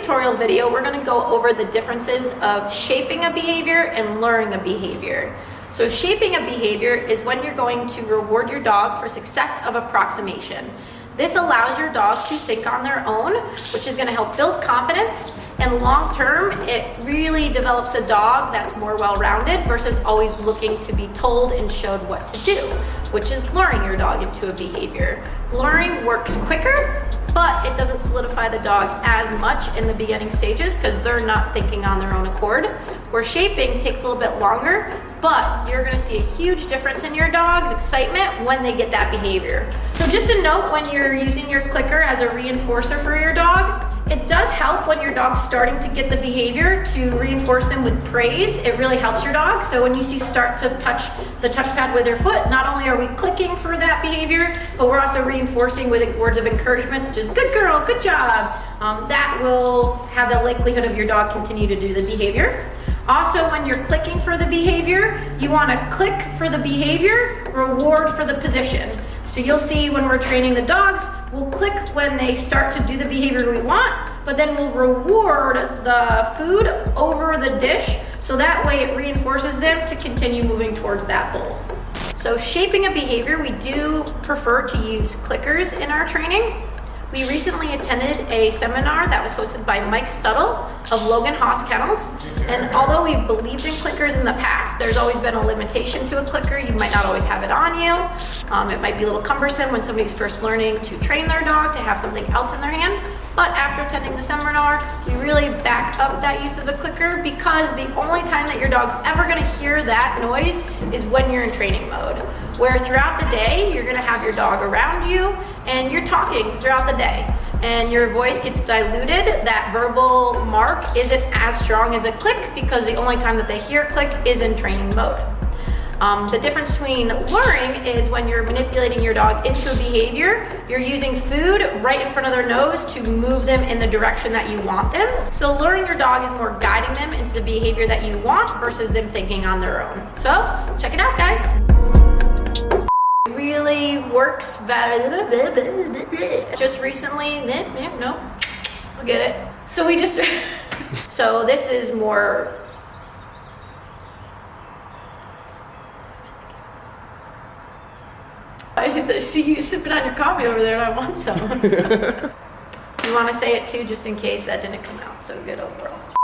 tutorial video, we're going to go over the differences of shaping a behavior and luring a behavior. So shaping a behavior is when you're going to reward your dog for success of approximation. This allows your dog to think on their own, which is going to help build confidence, and long term it really develops a dog that's more well-rounded versus always looking to be told and showed what to do, which is luring your dog into a behavior. Luring works quicker, but it doesn't solidify the dog as much in the beginning stages because they're not thinking on their own accord. Where shaping takes a little bit longer, but you're gonna see a huge difference in your dog's excitement when they get that behavior. So just a note, when you're using your clicker as a reinforcer for your dog, it does help when your dog's starting to get the behavior to reinforce them with praise. It really helps your dog. So when you see start to touch the touchpad with their foot, not only are we clicking for that behavior, but we're also reinforcing with words of encouragement, such as good girl, good job. That will have the likelihood of your dog continue to do the behavior. Also, when you're clicking for the behavior, you want to click for the behavior, reward for the position. So you'll see when we're training the dogs, we'll click when they start to do the behavior we want, but then we'll reward the food over the dish, so that way it reinforces them to continue moving towards that bowl. So shaping a behavior, we do prefer to use clickers in our training. We recently attended a seminar that was hosted by Mike Suttle of Logan Haas Kennels. And although we've believed in clickers in the past, there's always been a limitation to a clicker. You might not always have it on you. It might be a little cumbersome when somebody's first learning to train their dog to have something else in their hand. But after attending the seminar, we really back up that use of the clicker, because the only time that your dog's ever gonna hear that noise is when you're in training mode. Where throughout the day, you're gonna have your dog around you and you're talking throughout the day, and your voice gets diluted. That verbal mark isn't as strong as a click, because the only time that they hear a click is in training mode. The difference between luring is when you're manipulating your dog into a behavior, you're using food right in front of their nose to move them in the direction that you want them. So luring your dog is more guiding them into the behavior that you want versus them thinking on their own. So check it out, guys. Really works better. Just recently, no, forget it. So we just, so this is more, I just see you sipping on your coffee over there and I want some. You want to say it too, just in case that didn't come out so good overall.